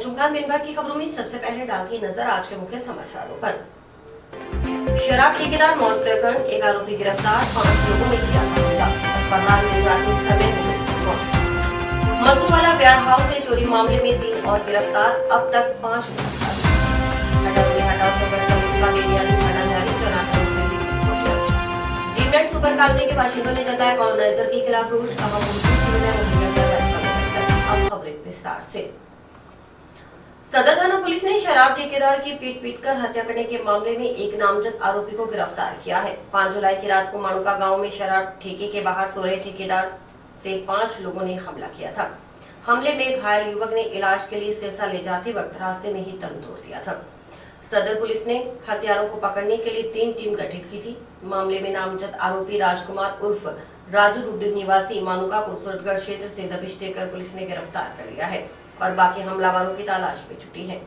चुमकान दिन भर की खबरों में सबसे पहले डालती नजर आज के मुख्य समाचारों पर। शराब ठेकेदार मौत प्रकरण, एक आरोपी गिरफ्तार, 5 लोगों ने किया हमला, अस्पताल में जाते समय मौत। मसूवाला वेयर हाउस से चोरी मामले में 3 और गिरफ्तार, अब तक 5 गिरफ्तार। हटाओ संघर्ष समिति का बेनियानी थाना जारी, ड्रीमलैंड सुपर कॉलोनी के बाशिंदों ने जताया कॉलोनाइजर के खिलाफ रोष, कहा अब खबरें विस्तार से। सदर थाना पुलिस ने शराब ठेकेदार की पीट-पीटकर हत्या करने के मामले में एक नामजद आरोपी को गिरफ्तार किया है। 5 जुलाई की रात को माणुका गांव में शराब ठेके के बाहर सो रहे ठेकेदार से 5 लोगों ने हमला किया था। हमले में घायल युवक ने इलाज के लिए सिरसा ले जाते वक्त रास्ते में ही दम तोड़ दिया था। सदर पुलिस ने हत्यारों को पकड़ने के लिए 3 टीम गठित की थी। मामले में नामजद आरोपी राजकुमार उर्फ राजू डुड्डी निवासी मानुका को सूरतगढ़ क्षेत्र से दबिश देकर पुलिस ने गिरफ्तार कर लिया है और बाकी हमलावरों की तलाश में जुटी है।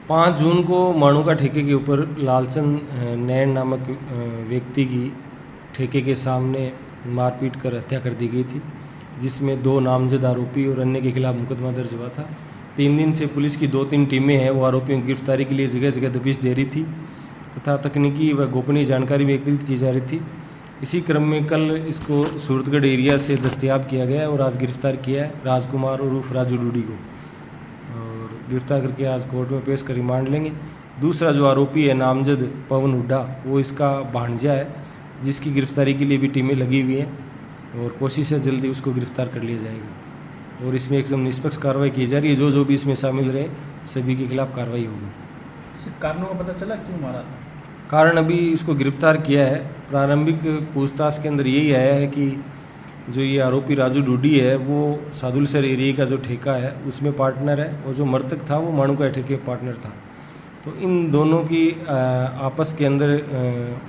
5 जून को माणुका ठेके के ऊपर लालचंद नैन नामक व्यक्ति की ठेके के सामने मारपीट कर हत्या कर दी गई थी, जिसमें 2 नामजद आरोपी और अन्य के खिलाफ मुकदमा दर्ज हुआ था। 3 दिन से पुलिस की 2-3 टीमें हैं वो आरोपियों की गिरफ्तारी के लिए जगह जगह दबिश दे रही थी तथा तकनीकी व गोपनीय जानकारी भी एकत्रित की जा रही थी। इसी क्रम में कल इसको सूरतगढ़ एरिया से दस्तयाब किया गया और आज गिरफ्तार किया है राजकुमार उर्फ राजू डूडी को, और गिरफ्तार करके आज कोर्ट में पेश कर रिमांड लेंगे। दूसरा जो आरोपी है नामजद पवन हुड्डा, वो इसका भांजा है जिसकी गिरफ्तारी के लिए भी टीमें लगी हुई हैं और कोशिश है जल्दी उसको गिरफ्तार कर लिया जाएगा और इसमें एकदम निष्पक्ष कार्रवाई की जा रही है। जो भी इसमें शामिल रहे सभी के खिलाफ कार्रवाई होगी। कारणों का पता चला क्यों मारा था? कारण अभी इसको गिरफ्तार किया है। प्रारंभिक पूछताछ के अंदर यही आया है कि जो ये आरोपी राजू डूडी है वो सादुलसर एरिया का जो ठेका है उसमें पार्टनर है और जो मृतक था वो माणुका ठेके पार्टनर था। तो इन दोनों की आपस के अंदर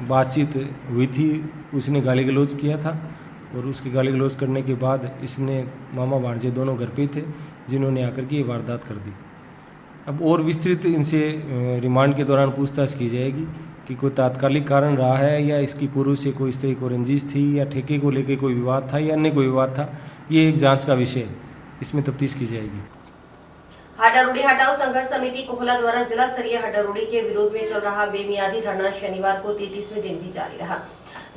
बातचीत हुई थी। उसने गाली गलौज किया था और उसकी गाली गलौज करने के बाद इसने मामा भांजे दोनों घर पे ही थे जिन्होंने आकर के ये वारदात कर दी। अब और विस्तृत इनसे रिमांड के दौरान पूछताछ की जाएगी कि कोई तात्कालिक कारण रहा है या इसकी पूर्व से कोई इस तरह की रंजिश थी या ठेके को लेकर कोई विवाद था या अन्य कोई विवाद था। ये एक जांच का विषय है, इसमें तफ्तीश की जाएगी। हड्डारोडी हटाओ संघर्ष समिति कोहला द्वारा जिला स्तरीय हड्डारोडी के विरोध में चल रहा बेमियादी धरना शनिवार को 33वें दिन भी जारी रहा।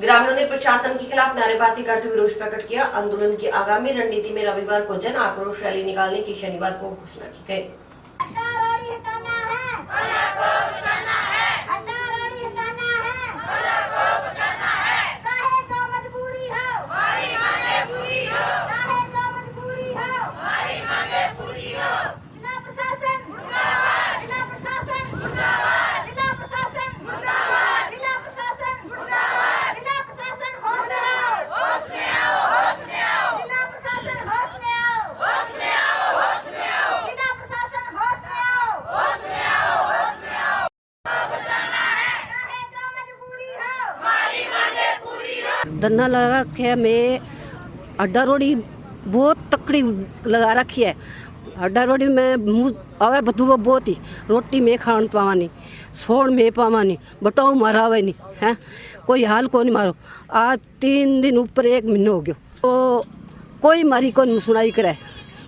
ग्रामीणों ने प्रशासन के खिलाफ नारेबाजी करते हुए रोष प्रकट किया। आंदोलन की आगामी रणनीति में रविवार को जन आक्रोश रैली निकालने की शनिवार को घोषणा की गई। धरना लगा रखे है। मैं हड्डारोडी बहुत तकड़ी लगा रखी है। हड्डारोडी में मुँह आवे बदबू बहुत ही, रोटी में खान पावा नहीं, सोड़ में पावा नहीं, बताओ मारा हुआ नहीं है, कोई हाल को नहीं मारो। आज 3 दिन ऊपर 1 महीना हो गया तो कोई मारी को नहीं सुनाई करे।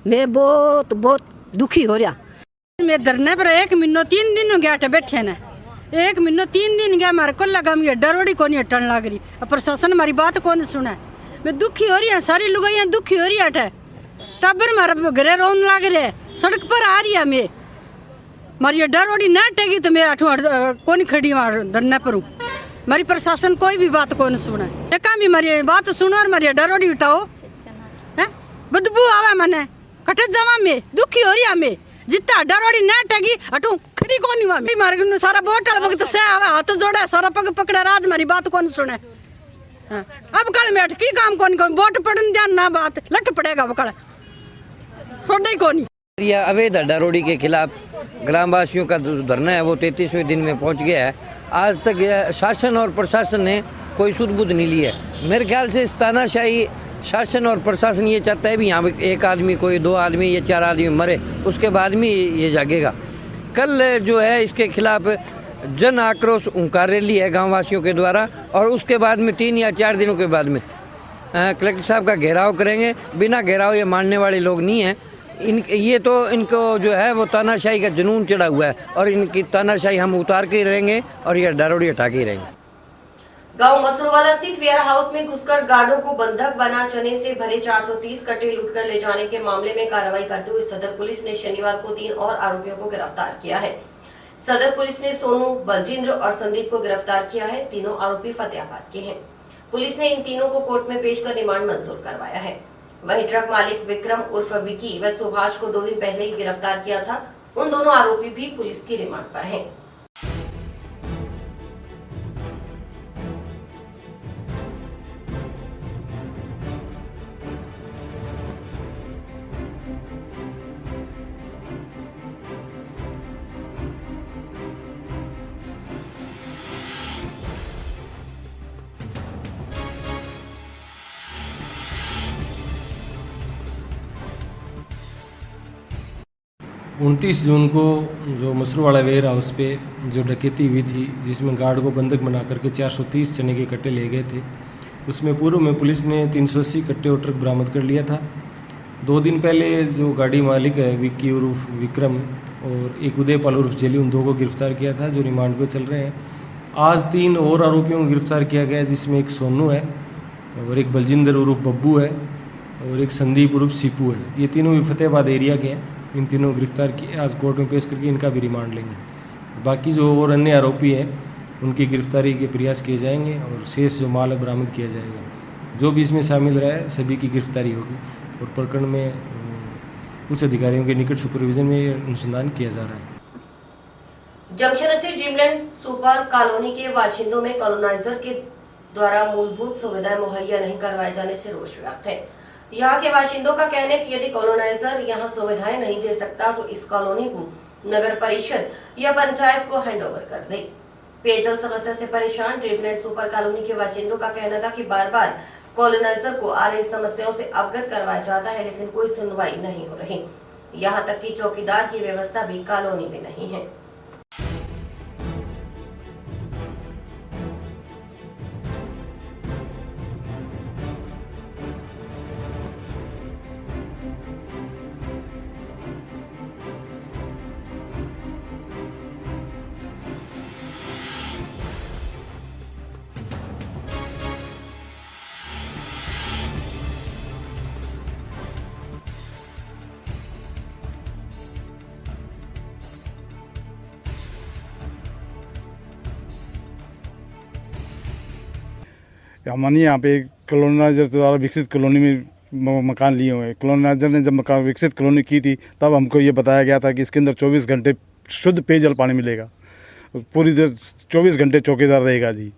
मैं बहुत दुखी हो रहा। मैं धरने पर 1 महीना 3 दिन हो गया बैठे ने, 1 महीना 3 दिन गया मारे को लगा मैं डरोड़ी को नहीं हटन लग रही। प्रशासन हमारी बात को नहीं सुना। मैं दुखी हो रही है, सारी लुगाइयाँ दुखी हो रही है। टब्बर मारा घरे रोन लग रहे, सड़क पर आ रही है। मैं मारी डरोड़ी न टेगी तो मैं कौन खड़ी धरने पर हूँ। मारी प्रशासन कोई भी बात को नहीं सुना। एक मारी बात सुनो और मारी डरोड़ी उठाओ है, बदबू आवे मने कटे जावा। मैं दुखी हो रही है। मैं जितना डरोड़ी न टेगी अटू खड़ी को नहीं हुआ। मारे सारा बोटल भगत से आवे, हाथ जोड़े, सारा पग पकड़े, राज मारी बात को नहीं सुने। अब कल में अटकी काम को नहीं, बोट पड़न ध्यान ना बात लट पड़ेगा वो कल छोड़े ही को नहीं। अवैध हड्डारोडी के खिलाफ ग्रामवासियों का जो धरना है वो 33वें दिन में पहुंच गया है। आज तक शासन और प्रशासन ने कोई सुध बुध नहीं ली है। मेरे ख्याल से तानाशाही शासन और प्रशासन ये चाहता है भी यहाँ एक आदमी, कोई 2 आदमी या 4 आदमी मरे, उसके बाद में ये जागेगा। कल जो है इसके खिलाफ जन आक्रोश हुंकार रैली है गाँववासियों के द्वारा, और उसके बाद में 3 या 4 दिनों के बाद में कलेक्टर साहब का घेराव करेंगे। बिना घेराव ये मानने वाले लोग नहीं हैं। ये तो इनको जो है वो तानाशाही का जुनून चढ़ा हुआ है, और इनकी तानाशाही हम उतार के ही रहेंगे और ये डारोड़ी हटा के ही रहेंगे। गांव मसरूवाला स्थित वेयर हाउस में घुसकर गार्डों को बंधक बना चने से भरे 430 कट्टे लूटकर ले जाने के मामले में कार्रवाई करते हुए सदर पुलिस ने शनिवार को 3 और आरोपियों को गिरफ्तार किया है। सदर पुलिस ने सोनू, बलजिंद्र और संदीप को गिरफ्तार किया है। तीनों आरोपी फतेहाबाद के हैं। पुलिस ने इन तीनों को कोर्ट में पेश कर रिमांड मंजूर करवाया है। वहीं ट्रक मालिक विक्रम उर्फ विकी व सुभाष को 2 दिन पहले ही गिरफ्तार किया था। उन दोनों आरोपी भी पुलिस की रिमांड पर हैं। 29 जून को जो मसरूवाड़ा वेयर हाउस पे जो डकैती हुई थी, जिसमें गार्ड को बंधक बना करके 430 चने के कट्टे ले गए थे, उसमें पूर्व में पुलिस ने 380 कट्टे और ट्रक बरामद कर लिया था। 2 दिन पहले जो गाड़ी मालिक है विक्की उर्फ विक्रम और एक उदयपाल उर्फ जेली, उन 2 को गिरफ्तार किया था, जो रिमांड पे चल रहे हैं। आज 3 और आरोपियों को गिरफ्तार किया गया, जिसमें एक सोनू है और एक बलजिंदर उर्फ बब्बू है और एक संदीप उर्फ सीपू है। ये तीनों भी फतेहाबाद एरिया के हैं। इन तीनों गिरफ्तार किए, आज कोर्ट में पेश करके इनका भी रिमांड लेंगे। बाकी जो और अन्य आरोपी हैं उनकी गिरफ्तारी के प्रयास किए जाएंगे और शेष जो माल है बरामद किया जाएगा। जो भी इसमें शामिल रहा है सभी की गिरफ्तारी होगी और प्रकरण में उच्च अधिकारियों के निकट सुपरविजन में अनुसंधान किया जा रहा है। जंक्शन स्थित ड्रीमलैंड सुपर कॉलोनी के बाशिंदों में कॉलोनाइजर के द्वारा मूलभूत सुविधाएं मुहैया नहीं करवाए जाने से रोष व्याप्त है। यहाँ के बाशिंदों का कहना है कि यदि कॉलोनाइजर यहाँ सुविधाएं नहीं दे सकता तो इस कॉलोनी को नगर परिषद या पंचायत को हैंडओवर कर दे। पेयजल समस्या से परेशान ड्रीमलैंड सुपर कॉलोनी के बाशिंदों का कहना था कि बार बार कॉलोनाइजर को आ रही समस्याओं से अवगत करवाया जाता है, लेकिन कोई सुनवाई नहीं हो रही। यहाँ तक कि चौकीदार की व्यवस्था भी कॉलोनी में नहीं है। हमारे यहाँ पे कॉलोनाइजर द्वारा विकसित कॉलोनी में मकान लिए हुए हैं। कॉलोनाइजर ने जब मकान विकसित कॉलोनी की थी तब हमको ये बताया गया था कि इसके अंदर 24 घंटे शुद्ध पेयजल पानी मिलेगा, पूरी देर 24 घंटे चौकीदार रहेगा जी,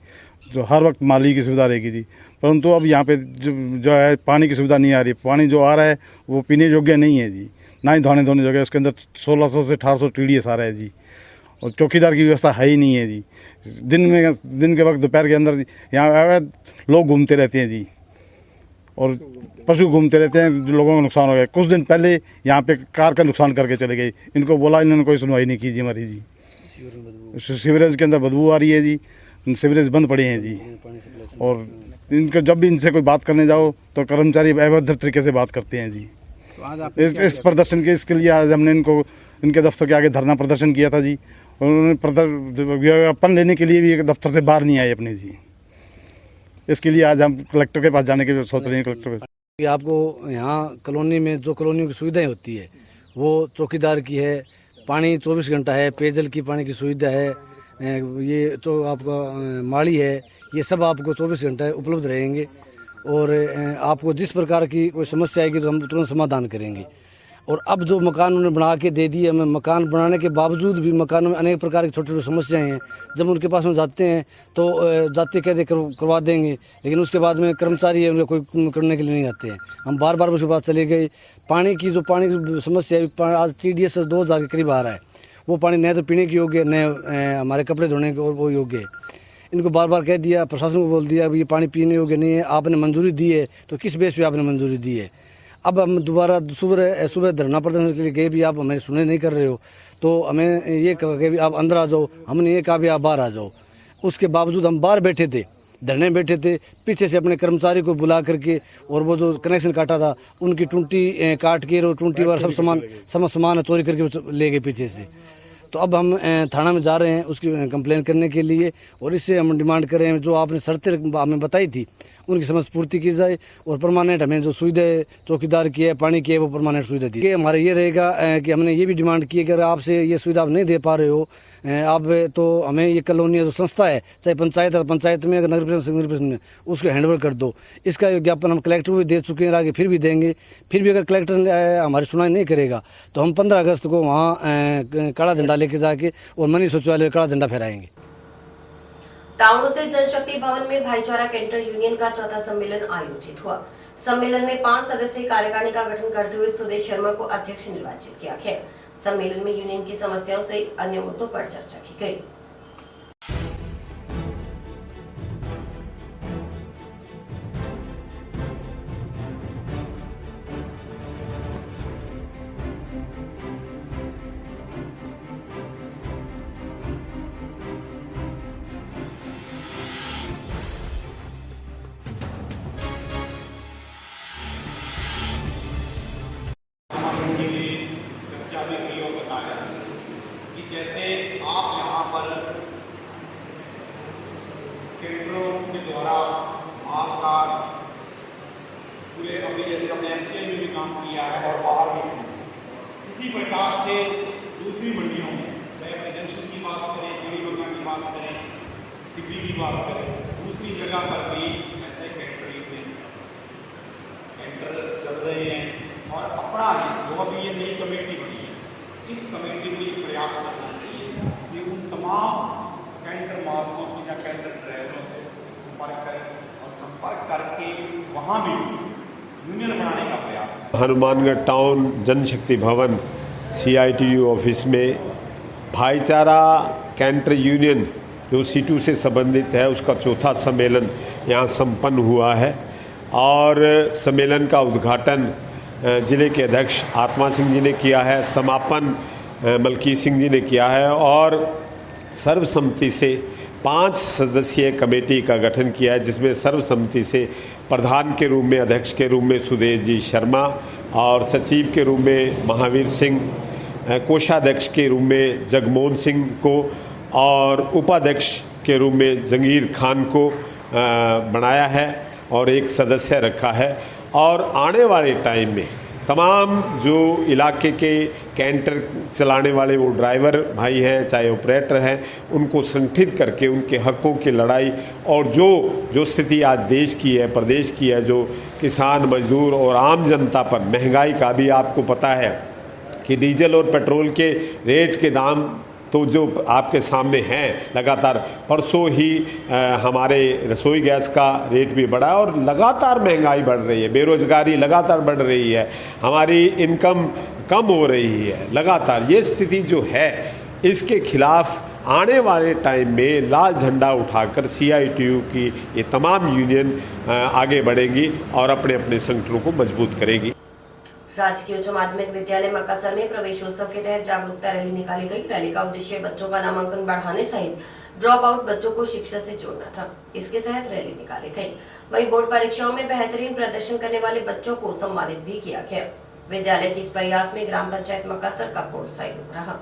जो हर वक्त माली की सुविधा रहेगी जी। परंतु अब यहाँ पे जो है पानी की सुविधा नहीं आ रही। पानी जो आ रहा है वो पीने योग्य नहीं है जी, ना ही धोने योग्य। उसके अंदर 1600 से 1800 टीडी सारा है जी, और चौकीदार की व्यवस्था है ही नहीं है जी। दिन के वक्त दोपहर के अंदर यहाँ लोग घूमते रहते हैं जी, और पशु घूमते रहते हैं, जो लोगों को नुकसान हो गया। कुछ दिन पहले यहाँ पे कार का नुकसान करके चले गए। इनको बोला, इन्होंने कोई सुनवाई नहीं की जी हमारी जी। सीवरेज के अंदर बदबू आ रही है जी, सीवरेज बंद पड़े हैं जी। और इनको जब भी इनसे कोई बात करने जाओ तो कर्मचारी अभद्र तरीके से बात करते हैं जी। इस प्रदर्शन के इसके लिए आज हमने इनके दफ्तर के आगे धरना प्रदर्शन किया था जी। उन्होंने विज्ञापन लेने के लिए भी एक दफ्तर से बाहर नहीं आए अपने जी। इसके लिए आज हम कलेक्टर के पास जाने के सोच रहे हैं। कलेक्टर कि आपको यहाँ कॉलोनी में जो कॉलोनी की सुविधाएं होती है वो चौकीदार की है, पानी 24 घंटा है, पेयजल की पानी की सुविधा है, ये तो आपका माली है, ये सब आपको 24 घंटे उपलब्ध रहेंगे। और आपको जिस प्रकार की कोई समस्या आएगी तो हम तुरंत समाधान करेंगे। और अब जो मकान उन्होंने बना के दे दिए, हमें मकान बनाने के बावजूद भी मकान में अनेक प्रकार की छोटी छोटी समस्याएं हैं। जब उनके पास में जाते हैं तो जाते कहते करवा देंगे, लेकिन उसके बाद में कर्मचारी है उन्हें कोई करने के लिए नहीं आते हैं। हम बार बार उसके पास चले गए। पानी की जो समस्या है, आज TDS 2000 के करीब आ रहा है, वो पानी न तो पीने के योग्य न हमारे कपड़े धोने के और वो योग्य है। इनको बार बार कह दिया, प्रशासन को बोल दिया, अब ये पानी पीने योग्य नहीं है, आपने मंजूरी दी है तो किस बेस पे आपने मंजूरी दी है। अब हम दोबारा सुबह धरना प्रदर्शन के लिए गए भी, आप हमें सुने नहीं कर रहे हो, तो हमें ये कहा कि आप अंदर आ जाओ, हमने ये कहा भी आप बाहर आ जाओ। उसके बावजूद हम बाहर बैठे थे, धरने बैठे थे, पीछे से अपने कर्मचारी को बुला करके और वो जो कनेक्शन काटा था उनकी टूंटी काट के और टूंटी वाला सब सामान चोरी करके ले गए पीछे से। तो अब हम थाना में जा रहे हैं उसकी कंप्लेन करने के लिए, और इससे हम डिमांड कर रहे हैं जो आपने शर्तें हमें बताई थी उनकी समझ पूर्ति की जाए, और परमानेंट हमें जो सुविधाएं चौकीदार की है, पानी की है, वो परमानेंट सुविधा दी। हमारा ये रहेगा कि हमने ये भी डिमांड की है कि अगर आपसे ये सुविधा आप नहीं दे पा रहे हो आप, तो हमें ये कॉलोनी जो संस्था है, चाहे पंचायत है, पंचायत में अगर नगर परिषद में उसको हैंडओवर कर दो। इसका ज्ञापन हम कलेक्टर को भी दे चुके हैं, आगे फिर भी देंगे। फिर भी अगर कलेक्टर हमारी सुनवाई नहीं करेगा तो हम 15 अगस्त को वहाँ काला झंडा लेके जाके और मनीष शौचालय काला झंडा फहराएंगे। टाउन स्थित जनशक्ति भवन में भाईचारा कैंटर यूनियन का चौथा सम्मेलन आयोजित हुआ। सम्मेलन में 5 सदस्यीय कार्यकारिणी का गठन करते हुए सुदेश शर्मा को अध्यक्ष निर्वाचित किया गया। सम्मेलन में यूनियन की समस्याओं सहित अन्य मुद्दों पर चर्चा की गई। जैसे आप यहाँ पर केंद्रों के द्वारा आपका पूरे अभी जैसे हमने एफसीएल में भी काम किया है और बाहर भी, इसी प्रकार से दूसरी मंडियों में चाहे जंक्शन की बात करें, बंगा की बात करें, टिब्बी की बात करें, दूसरी जगह पर भी ऐसे कैंटर चल रहे हैं। और अपना है जो अभी ये नई कमेटी बनी है, इस कमेटी को ये प्रयास करना चाहिए कि उन तमाम कैंटर मालिकों से या कैंटर ड्राइवरों से संपर्क करें और संपर्क करके वहाँ भी यूनियन बनाने का प्रयास। हनुमानगढ़ टाउन जनशक्ति भवन CITU ऑफिस में भाईचारा कैंटर यूनियन जो C2 से संबंधित है उसका चौथा सम्मेलन यहाँ संपन्न हुआ है, और सम्मेलन का उद्घाटन जिले के अध्यक्ष आत्मा सिंह जी ने किया है, समापन मलकीत सिंह जी ने किया है, और सर्वसम्मति से 5 सदस्यीय कमेटी का गठन किया है, जिसमें सर्वसम्मति से प्रधान के रूप में, अध्यक्ष के रूप में सुदेश जी शर्मा, और सचिव के रूप में महावीर सिंह, कोषाध्यक्ष के रूप में जगमोहन सिंह को, और उपाध्यक्ष के रूप में जंगीर खान को बनाया है और एक सदस्य रखा है। और आने वाले टाइम में तमाम जो इलाके के कैंटर चलाने वाले वो ड्राइवर भाई हैं, चाहे ऑपरेटर हैं, उनको संगठित करके उनके हकों की लड़ाई, और जो स्थिति आज देश की है, प्रदेश की है, जो किसान, मजदूर और आम जनता पर महंगाई का भी आपको पता है कि डीजल और पेट्रोल के रेट के दाम तो जो आपके सामने हैं लगातार, परसों ही हमारे रसोई गैस का रेट भी बढ़ा है और लगातार महंगाई बढ़ रही है, बेरोज़गारी लगातार बढ़ रही है, हमारी इनकम कम हो रही है लगातार। ये स्थिति जो है इसके खिलाफ आने वाले टाइम में लाल झंडा उठाकर CITU की ये तमाम यूनियन आगे बढ़ेंगी और अपने अपने संगठनों को मजबूत करेंगी। राजकीय उच्च माध्यमिक विद्यालय मक्कासर में प्रवेशोत्सव के तहत जागरूकता रैली निकाली गई। रैली का उद्देश्य बच्चों का नामांकन बढ़ाने सहित ड्रॉप आउट बच्चों को शिक्षा से जोड़ना था। इसके तहत रैली निकाली गई। वहीं बोर्ड परीक्षाओं में बेहतरीन प्रदर्शन करने वाले बच्चों को सम्मानित भी किया गया। विद्यालय के इस प्रयास में ग्राम पंचायत मक्कासर का पूर्ण सहयोग रहा।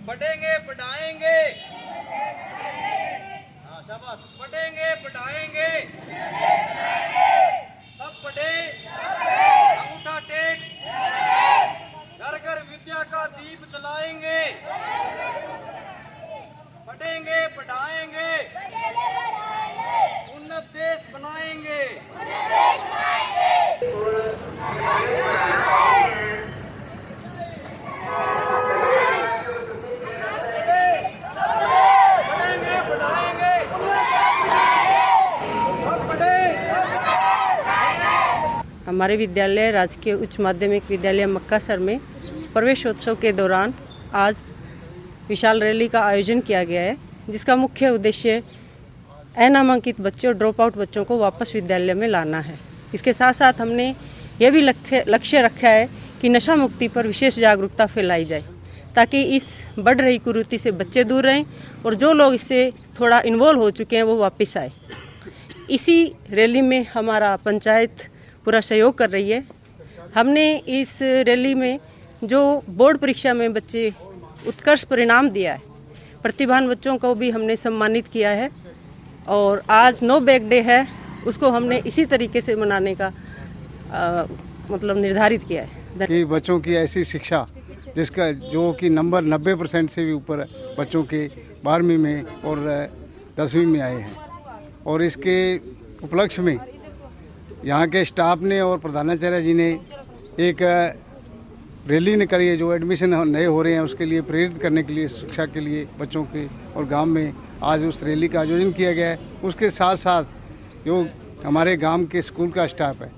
पढ़ेंगे पढ़ाएंगे, हाँ शाबाश, पढ़ेंगे पढ़ाएंगे, सब पढ़े, अंगूठा टेक, घर घर विद्या का दीप जलाएंगे। हमारे विद्यालय राजकीय उच्च माध्यमिक विद्यालय मक्कासर में प्रवेशोत्सव के दौरान आज विशाल रैली का आयोजन किया गया है, जिसका मुख्य उद्देश्य अनामांकित बच्चों और ड्रॉप आउट बच्चों को वापस विद्यालय में लाना है। इसके साथ साथ हमने यह भी लक्ष्य रखा है कि नशा मुक्ति पर विशेष जागरूकता फैलाई जाए, ताकि इस बढ़ रही कुरीति से बच्चे दूर रहें और जो लोग इससे थोड़ा इन्वॉल्व हो चुके हैं वो वापस आए। इसी रैली में हमारा पंचायत पूरा सहयोग कर रही है। हमने इस रैली में जो बोर्ड परीक्षा में बच्चे उत्कृष्ट परिणाम दिया है, प्रतिभावान बच्चों को भी हमने सम्मानित किया है और आज नो बैग डे है, उसको हमने इसी तरीके से मनाने का मतलब निर्धारित किया है कि बच्चों की ऐसी शिक्षा जिसका जो कि नंबर 90% से भी ऊपर बच्चों के 12वीं में और 10वीं में आए हैं। और इसके उपलक्ष्य में यहाँ के स्टाफ ने और प्रधानाचार्य जी ने एक रैली निकाली है, जो एडमिशन नए हो रहे हैं उसके लिए प्रेरित करने के लिए, शिक्षा के लिए बच्चों के और गांव में आज उस रैली का आयोजन किया गया है। उसके साथ साथ जो हमारे गांव के स्कूल का स्टाफ है,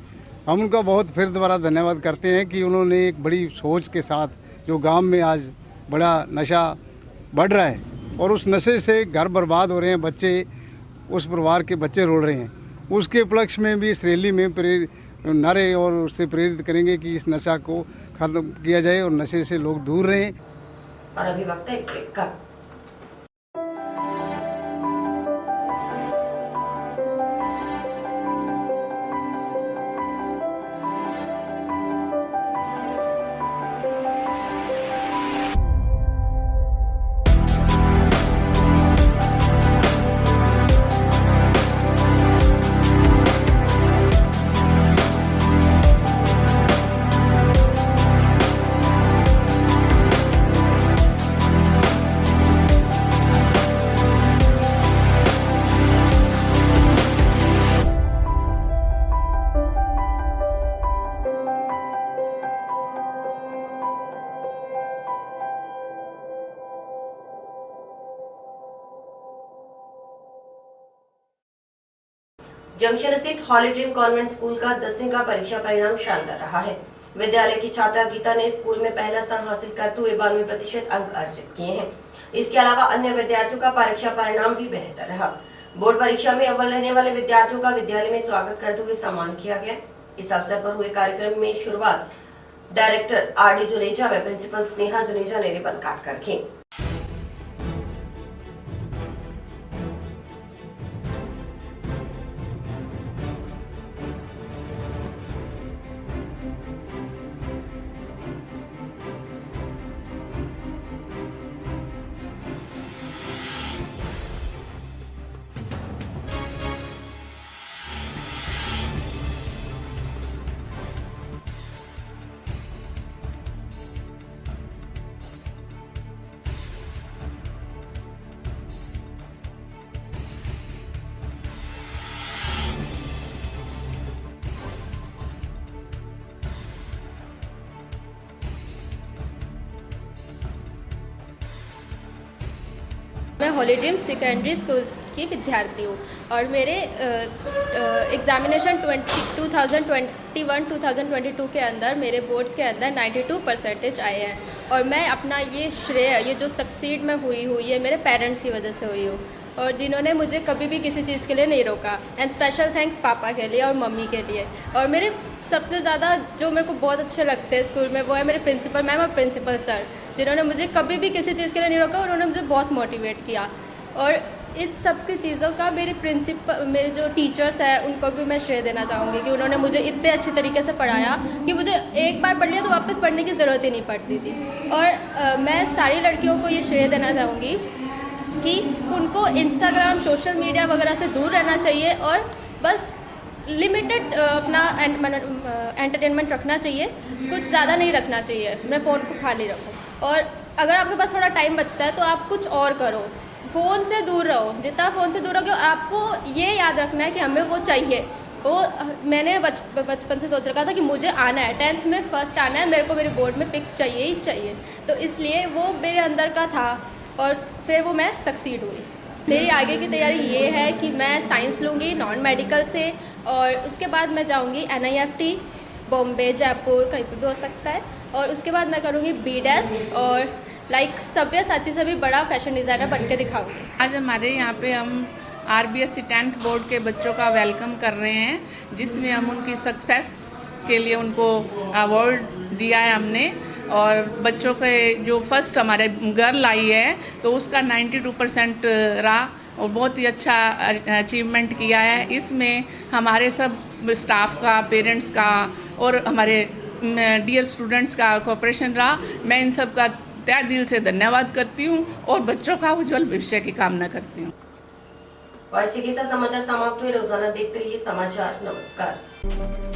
हम उनका बहुत फिर दोबारा धन्यवाद करते हैं कि उन्होंने एक बड़ी सोच के साथ जो गांव में आज बड़ा नशा बढ़ रहा है और उस नशे से घर बर्बाद हो रहे हैं बच्चे, उस परिवार के बच्चे रोल रहे हैं, उसके उपलक्ष्य में भी इस रैली में नारे और उससे प्रेरित करेंगे कि इस नशा को खत्म किया जाए और नशे से लोग दूर रहें। और अभी वक्त है ब्रेक का। जंक्शन स्थित हॉली ड्रीम कॉन्वेंट स्कूल का 10वीं का परीक्षा परिणाम शानदार रहा है। विद्यालय की छात्रा गीता ने स्कूल में पहला स्थान हासिल करते हुए 92% अंक अर्जित किए हैं। इसके अलावा अन्य विद्यार्थियों का परीक्षा परिणाम भी बेहतर रहा। बोर्ड परीक्षा में अव्वल रहने वाले विद्यार्थियों का विद्यालय में स्वागत करते हुए सम्मान किया गया। इस अवसर पर हुए कार्यक्रम में शुरुआत डायरेक्टर RD जुनेजा व प्रिंसिपल स्नेहा जुनेजा ने रिबन काट कर की। मैं हॉली ड्रीम सेकेंडरी स्कूल की विद्यार्थी हूँ और मेरे एग्ज़ामिनेशन 2021-2022 के अंदर मेरे बोर्ड्स के अंदर 92% आए हैं और मैं अपना ये श्रेय, ये जो सक्सीड मैं हुई हूँ, ये मेरे पेरेंट्स की वजह से हुई हूँ और जिन्होंने मुझे कभी भी किसी चीज़ के लिए नहीं रोका। एंड स्पेशल थैंक्स पापा के लिए और मम्मी के लिए। और मेरे सबसे ज़्यादा जो मेरे को बहुत अच्छे लगते हैं स्कूल में, वो है मेरे प्रिंसिपल मैम और प्रिंसिपल सर, जिन्होंने मुझे कभी भी किसी चीज़ के लिए नहीं रोका और उन्होंने मुझे बहुत मोटिवेट किया। और इन सब की चीज़ों का मेरे जो टीचर्स हैं उनको भी मैं श्रेय देना चाहूँगी कि उन्होंने मुझे इतने अच्छी तरीके से पढ़ाया कि मुझे एक बार पढ़ लिया तो वापस पढ़ने की ज़रूरत ही नहीं पड़ती थी। और मैं सारी लड़कियों को ये श्रेय देना चाहूँगी कि उनको इंस्टाग्राम, सोशल मीडिया वगैरह से दूर रहना चाहिए और बस लिमिटेड अपना एंटरटेनमेंट रखना चाहिए, कुछ ज़्यादा नहीं रखना चाहिए। मैं फ़ोन को खाली रखूँ और अगर आपके पास थोड़ा टाइम बचता है तो आप कुछ और करो, फ़ोन से दूर रहो। जितना फ़ोन से दूर रहोगे आपको ये याद रखना है कि हमें वो चाहिए। वो मैंने बचपन से सोच रखा था कि मुझे आना है, 10th में फ़र्स्ट आना है, मेरे को मेरे बोर्ड में पिक चाहिए ही चाहिए। तो इसलिए वो मेरे अंदर का था और फिर वो मैं सक्सीड हुई। मेरी आगे की तैयारी ये है कि मैं साइंस लूँगी नॉन मेडिकल से और उसके बाद मैं जाऊँगी NIFT बॉम्बे, जयपुर, कहीं पर भी हो सकता है। और उसके बाद मैं करूँगी B.Des और सभ्यसाची से भी बड़ा फैशन डिज़ाइनर बन के दिखाऊँगी। आज हमारे यहाँ पे हम RBSC 10th बोर्ड के बच्चों का वेलकम कर रहे हैं, जिसमें हम उनकी सक्सेस के लिए उनको अवार्ड दिया है हमने। और बच्चों के जो फर्स्ट हमारे गर्ल आई है तो उसका 92% रहा और बहुत ही अच्छा अचीवमेंट किया है। इसमें हमारे सब स्टाफ का, पेरेंट्स का और हमारे डियर स्टूडेंट्स का कोऑपरेशन रहा। मैं इन सब का तहे दिल से धन्यवाद करती हूँ और बच्चों का उज्जवल भविष्य की कामना करती हूँ। और इसी के साथ समाचार समाप्त हुए। रोजाना देखते रहिए समाचार। नमस्कार।